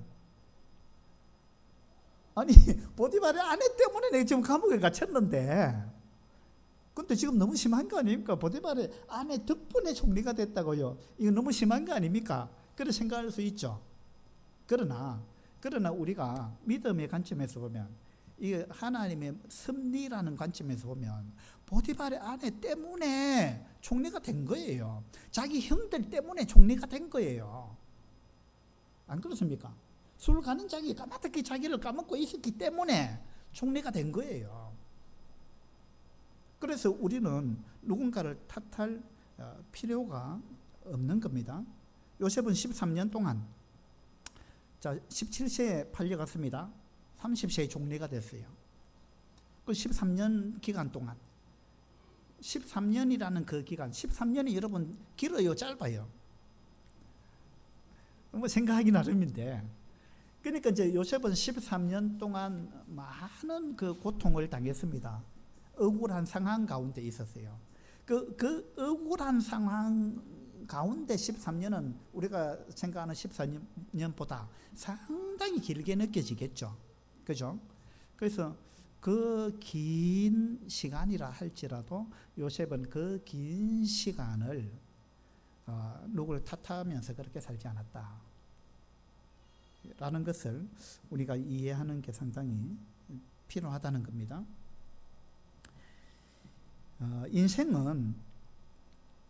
Speaker 1: 아니 보디발의 아내 때문에 내가 지금 감옥에 갇혔는데, 근데 지금 너무 심한 거 아닙니까? 보디발의 아내 덕분에 총리가 됐다고요. 이거 너무 심한 거 아닙니까? 그렇게 생각할 수 있죠. 그러나 우리가 믿음의 관점에서 보면, 이 하나님의 섭리라는 관점에서 보면 보디발의 아내 때문에 총리가 된 거예요. 자기 형들 때문에 총리가 된 거예요. 안 그렇습니까? 술 가는 자기 까마득히 자기를 까먹고 있었기 때문에 총리가 된 거예요. 그래서 우리는 누군가를 탓할 필요가 없는 겁니다. 요셉은 13년 동안 17세에 팔려갔습니다. 30세의 종래가 됐어요. 그 13년 기간 동안 13년이라는 그 기간 13년이 여러분 길어요 짧아요? 뭐 생각하기 나름인데 그러니까 이제 요셉은 13년 동안 많은 그 고통을 당했습니다. 억울한 상황 가운데 있었어요. 그 억울한 상황 가운데 13년은 우리가 생각하는 14년보다 상당히 길게 느껴지겠죠. 그죠? 그래서 그 긴 시간이라 할지라도 요셉은 그 긴 시간을 누구를 탓하면서 그렇게 살지 않았다 라는 것을 우리가 이해하는 게 상당히 필요하다는 겁니다. 인생은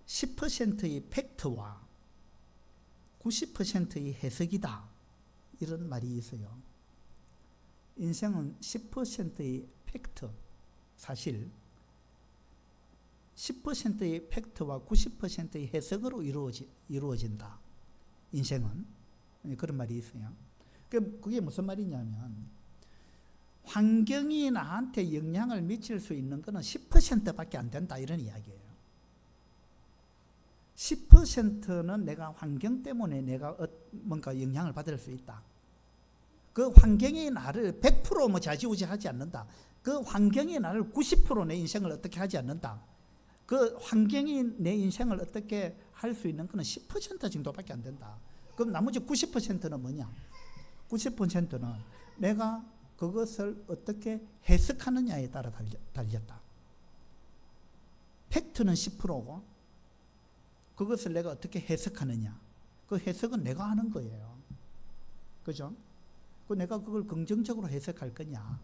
Speaker 1: 10%의 팩트와 90%의 해석이다 이런 말이 있어요. 인생은 10%의 팩트, 사실 10%의 팩트와 90%의 해석으로 이루어진다. 인생은 그런 말이 있어요. 그게 무슨 말이냐면 환경이 나한테 영향을 미칠 수 있는 것은 10%밖에 안 된다 이런 이야기예요. 10%는 내가 환경 때문에 내가 뭔가 영향을 받을 수 있다. 그 환경이 나를 100% 좌지우지하지 않는다. 그 환경이 나를 90% 내 인생을 어떻게 하지 않는다. 그 환경이 내 인생을 어떻게 할 수 있는 것은 10% 정도밖에 안 된다. 그럼 나머지 90%는 뭐냐? 90%는 내가 그것을 어떻게 해석하느냐에 따라 달렸다. 팩트는 10%고 그것을 내가 어떻게 해석하느냐. 그 해석은 내가 하는 거예요. 그죠? 내가 그걸 긍정적으로 해석할 거냐,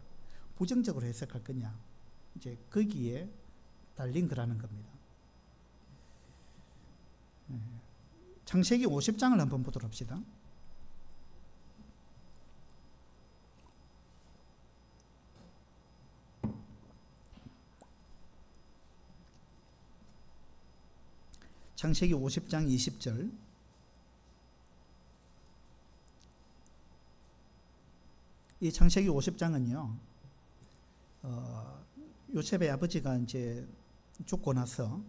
Speaker 1: 부정적으로 해석할 거냐, 이제 거기에 달린 거라는 겁니다. 창세기 50장을 한번 보도록 합시다. 창세기 50장 20절. 이 창세기 50장은요, 요셉의 아버지가 이제 죽고 나서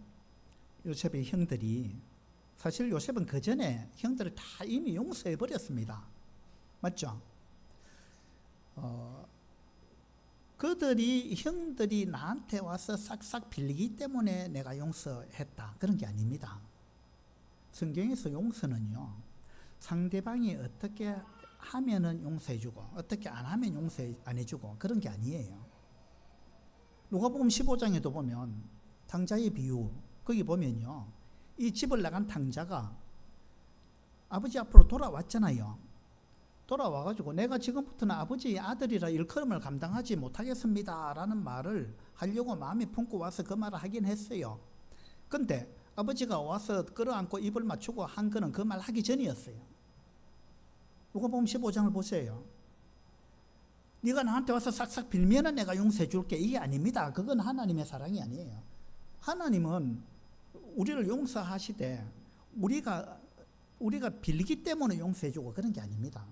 Speaker 1: 요셉의 형들이, 사실 요셉은 그 전에 형들을 다 이미 용서해 버렸습니다. 맞죠? 형들이 나한테 와서 싹싹 빌리기 때문에 내가 용서했다. 그런 게 아닙니다. 성경에서 용서는요, 상대방이 어떻게 하면은 용서해주고 어떻게 안 하면 용서 안 해주고 그런 게 아니에요. 누가복음 15장에도 보면 탕자의 비유, 거기 보면요, 이 집을 나간 탕자가 아버지 앞으로 돌아왔잖아요. 돌아와가지고 내가 지금부터는 아버지의 아들이라 일컬음을 감당하지 못하겠습니다 라는 말을 하려고 마음에 품고 와서 그 말을 하긴 했어요. 근데 아버지가 와서 끌어안고 입을 맞추고 한 거는 그 말 하기 전이었어요. 누가복음 15장을 보세요. 네가 나한테 와서 싹싹 빌면은 내가 용서해 줄게, 이게 아닙니다. 그건 하나님의 사랑이 아니에요. 하나님은 우리를 용서하시되 우리가 빌리기 때문에 용서해 주고 그런 게 아닙니다.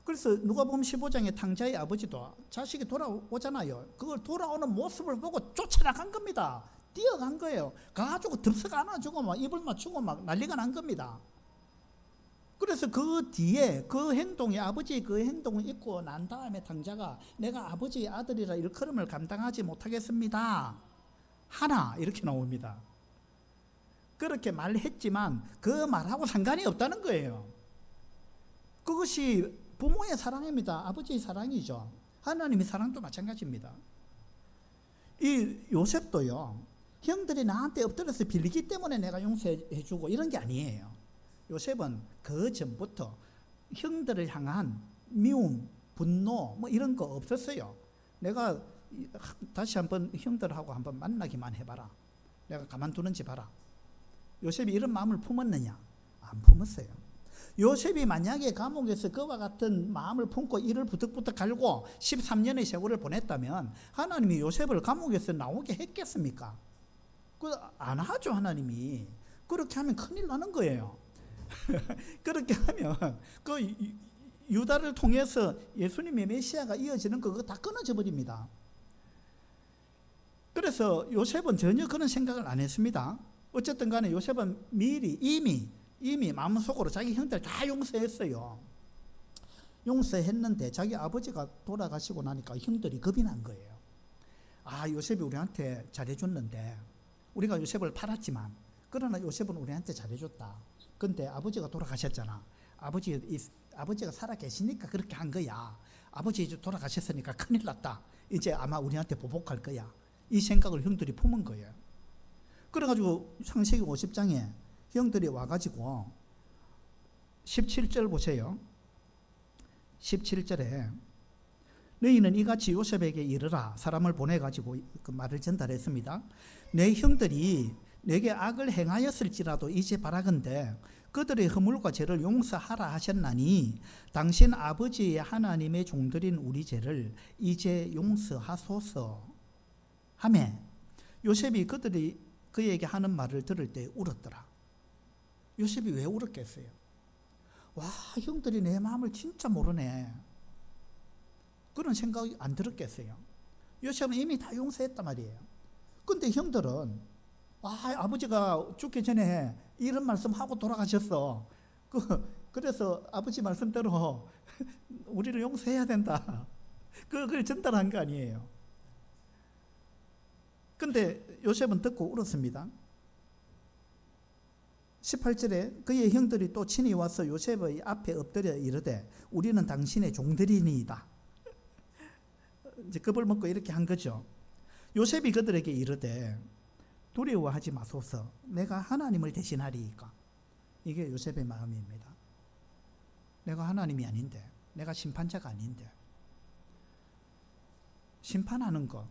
Speaker 1: 그래서 누가복음 15장의 탕자의 아버지도 자식이 돌아오잖아요. 그걸 돌아오는 모습을 보고 쫓아나간 겁니다. 뛰어간 거예요. 가가지고 덥석 안아주고 막 입을 맞추고 막 난리가 난 겁니다. 그래서 그 뒤에 그 행동이, 아버지의 그 행동을 잊고 난 다음에 탕자가 내가 아버지의 아들이라 일컬음을 감당하지 못하겠습니다 하나, 이렇게 나옵니다. 그렇게 말했지만 그 말하고 상관이 없다는 거예요. 그것이 부모의 사랑입니다. 아버지의 사랑이죠. 하나님의 사랑도 마찬가지입니다. 이 요셉도요, 형들이 나한테 엎드려서 빌리기 때문에 내가 용서해주고 이런 게 아니에요. 요셉은 그 전부터 형들을 향한 미움, 분노 뭐 이런 거 없었어요. 내가 다시 한번 형들하고 한번 만나기만 해봐라, 내가 가만두는지 봐라. 요셉이 이런 마음을 품었느냐? 안 품었어요. 요셉이 만약에 감옥에서 그와 같은 마음을 품고 이를 부득부득 갈고 13년의 세월을 보냈다면 하나님이 요셉을 감옥에서 나오게 했겠습니까? 안 하죠. 하나님이. 그렇게 하면 큰일 나는 거예요. 그렇게 하면 그 유다를 통해서 예수님의 메시아가 이어지는 그거 다 끊어져 버립니다. 그래서 요셉은 전혀 그런 생각을 안 했습니다. 어쨌든 간에 요셉은 미리 이미 마음속으로 자기 형들 다 용서했어요. 용서했는데 자기 아버지가 돌아가시고 나니까 형들이 겁이 난 거예요. 아, 요셉이 우리한테 잘해줬는데, 우리가 요셉을 팔았지만 그러나 요셉은 우리한테 잘해줬다. 근데 아버지가 돌아가셨잖아. 아버지가 살아 계시니까 그렇게 한 거야. 아버지 이제 돌아가셨으니까 큰일 났다. 이제 아마 우리한테 보복할 거야. 이 생각을 형들이 품은 거예요. 그래가지고 창세기 50장에 형들이 와가지고 17절 보세요. 17절에 너희는 이같이 요셉에게 이르라. 사람을 보내가지고 그 말을 전달했습니다. 내 형들이 내게 악을 행하였을지라도 이제 바라건대 그들의 허물과 죄를 용서하라 하셨나니 당신 아버지의 하나님의 종들인 우리 죄를 이제 용서하소서 하매 요셉이 그들이 그에게 하는 말을 들을 때 울었더라. 요셉이 왜 울었겠어요? 와, 형들이 내 마음을 진짜 모르네. 그런 생각이 안 들었겠어요. 요셉은 이미 다 용서했단 말이에요. 근데 형들은 아버지가 죽기 전에 이런 말씀하고 돌아가셨어. 그래서 아버지 말씀대로 우리를 용서해야 된다. 그걸 전달한 거 아니에요. 근데 요셉은 듣고 울었습니다. 18절에 그의 형들이 또 친히 와서 요셉의 앞에 엎드려 이르되 우리는 당신의 종들이니이다. 이제 겁을 먹고 이렇게 한 거죠. 요셉이 그들에게 이르되 두려워하지 마소서. 내가 하나님을 대신하리이까. 이게 요셉의 마음입니다. 내가 하나님이 아닌데, 내가 심판자가 아닌데, 심판하는 것,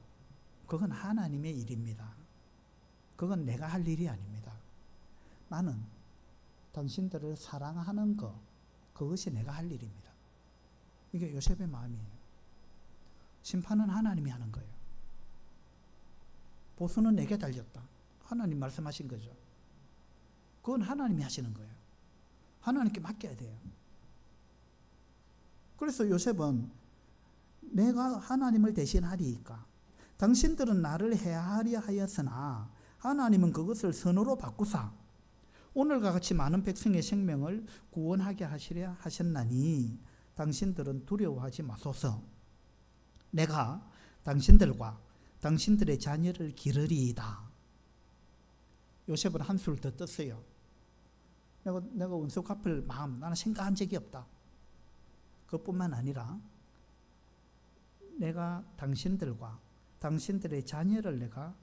Speaker 1: 그건 하나님의 일입니다. 그건 내가 할 일이 아닙니다. 나는 당신들을 사랑하는 것, 그것이 내가 할 일입니다. 이게 요셉의 마음이에요. 심판은 하나님이 하는 거예요. 보수는 내게 달렸다. 하나님 말씀하신 거죠. 그건 하나님이 하시는 거예요. 하나님께 맡겨야 돼요. 그래서 요셉은 내가 하나님을 대신하리이까. 당신들은 나를 해하려 하였으나 하나님은 그것을 선으로 바꾸사 오늘과 같이 많은 백성의 생명을 구원하게 하시려 하셨나니 당신들은 두려워하지 마소서. 내가 당신들과 당신들의 자녀를 기르리이다. 요셉은 한술 더 떴어요. 내가 원수 갚을 마음 나는 생각한 적이 없다. 그것뿐만 아니라 내가 당신들과 당신들의 자녀를 내가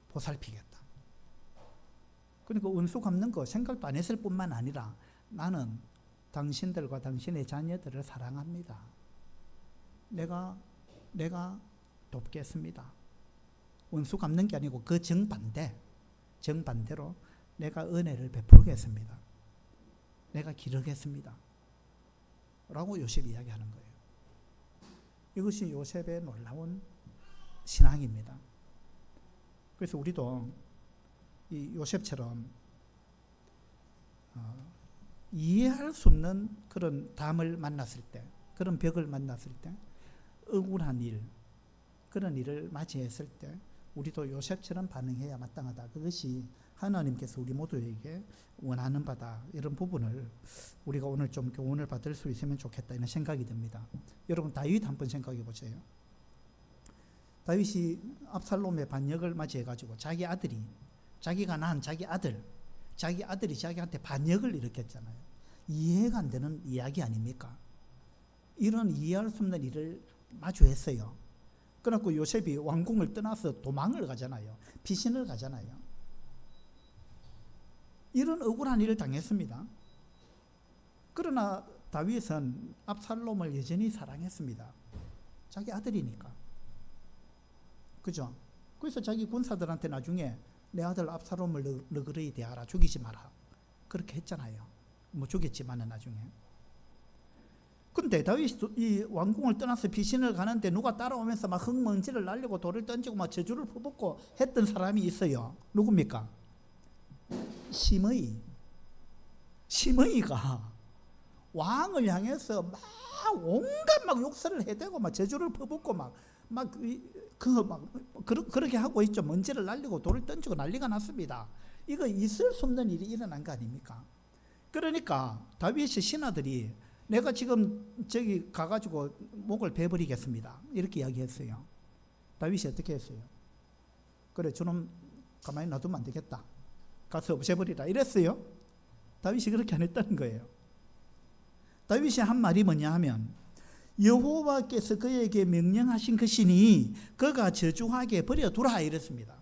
Speaker 1: 보살피겠다. 그러니까 원수 갚는 거 생각도 안 했을 뿐만 아니라 나는 당신들과 당신의 자녀들을 사랑합니다. 내가 돕겠습니다. 원수 갚는 게 아니고 그 정반대로 내가 은혜를 베풀겠습니다. 내가 기르겠습니다. 라고 요셉이 이야기하는 거예요. 이것이 요셉의 놀라운 신앙입니다. 그래서 우리도 이 요셉처럼 이해할 수 없는 그런 담을 만났을 때, 그런 벽을 만났을 때, 억울한 일, 그런 일을 맞이했을 때 우리도 요셉처럼 반응해야 마땅하다. 그것이 하나님께서 우리 모두에게 원하는 바다. 이런 부분을 우리가 오늘 좀 교훈을 받을 수 있으면 좋겠다 이런 생각이 듭니다. 여러분 다윗 한번 생각해 보세요. 다윗이 압살롬의 반역을 맞이해가지고 자기가 낳은 자기 아들이 자기한테 반역을 일으켰잖아요. 이해가 안 되는 이야기 아닙니까? 이런 이해할 수 없는 일을 마주했어요. 그래갖고 요셉이 왕궁을 떠나서 도망을 가잖아요. 피신을 가잖아요. 이런 억울한 일을 당했습니다. 그러나 다윗은 압살롬을 여전히 사랑했습니다. 자기 아들이니까. 그죠? 그래서 자기 군사들한테 나중에 내 아들 압살롬을 너그러이 대하라. 죽이지 마라. 그렇게 했잖아요. 뭐 죽였지만은 나중에. 근데 다윗이 이 왕궁을 떠나서 피신을 가는데 누가 따라오면서 막 흙먼지를 날리고 돌을 던지고 막 저주를 퍼붓고 했던 사람이 있어요. 누굽니까? 시므이가 왕을 향해서 막 온갖 막 욕설을 해대고 막 저주를 퍼붓고 그렇게 하고 있죠. 먼지를 날리고 돌을 던지고 난리가 났습니다. 이거 있을 수 없는 일이 일어난 거 아닙니까? 그러니까 다윗의 신하들이 내가 지금 저기 가가지고 목을 베버리겠습니다. 이렇게 이야기했어요. 다윗이 어떻게 했어요? 그래, 저놈 가만히 놔두면 안 되겠다. 가서 없애버리라. 이랬어요. 다윗이 그렇게 안 했다는 거예요. 다윗이 한 말이 뭐냐 하면 여호와께서 그에게 명령하신 것이니 그가 저주하게 버려두라 이랬습니다.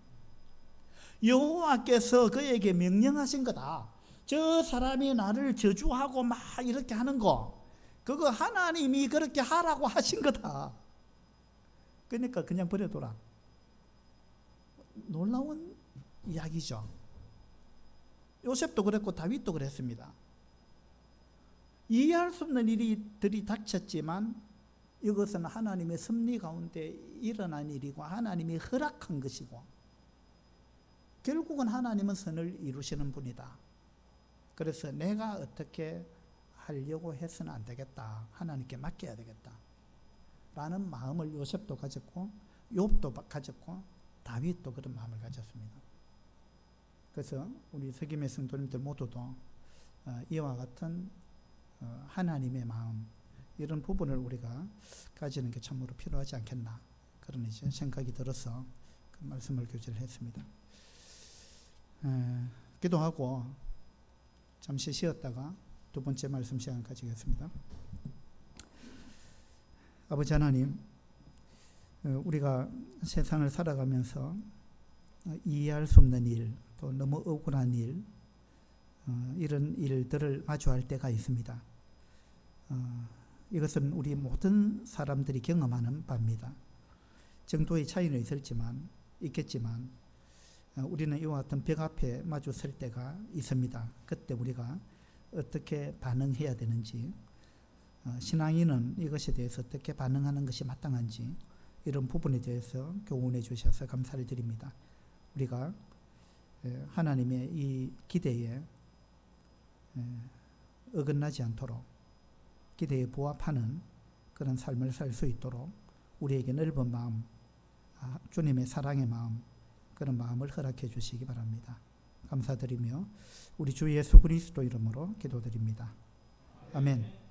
Speaker 1: 여호와께서 그에게 명령하신 거다. 저 사람이 나를 저주하고 막 이렇게 하는 거, 그거 하나님이 그렇게 하라고 하신 거다. 그러니까 그냥 버려둬라. 놀라운 이야기죠. 요셉도 그랬고 다윗도 그랬습니다. 이해할 수 없는 일들이 닥쳤지만 이것은 하나님의 섭리 가운데 일어난 일이고 하나님이 허락한 것이고 결국은 하나님은 선을 이루시는 분이다. 그래서 내가 어떻게 하려고 해서는 안 되겠다. 하나님께 맡겨야 되겠다. 라는 마음을 요셉도 가졌고 욥도 가졌고 다윗도 그런 마음을 가졌습니다. 그래서 우리 석임의 성도님들 모두도 이와 같은 하나님의 마음, 이런 부분을 우리가 가지는 게 참으로 필요하지 않겠나, 그런 이제 생각이 들어서 그 말씀을 교제를 했습니다. 기도하고 잠시 쉬었다가 두 번째 말씀 시간 가지겠습니다. 아버지 하나님, 우리가 세상을 살아가면서 이해할 수 없는 일, 또 너무 억울한 일, 이런 일들을 마주할 때가 있습니다. 이것은 우리 모든 사람들이 경험하는 바입니다. 정도의 차이는 있겠지만 우리는 이와 같은 벽 앞에 마주 설 때가 있습니다. 그때 우리가 어떻게 반응해야 되는지, 신앙인은 이것에 대해서 어떻게 반응하는 것이 마땅한지, 이런 부분에 대해서 교훈해 주셔서 감사를 드립니다. 우리가 하나님의 이 기대에 어긋나지 않도록, 기대에 부합하는 그런 삶을 살 수 있도록 우리에게 넓은 마음, 주님의 사랑의 마음, 그런 마음을 허락해 주시기 바랍니다. 감사드리며 우리 주 예수 그리스도 이름으로 기도드립니다. 아멘.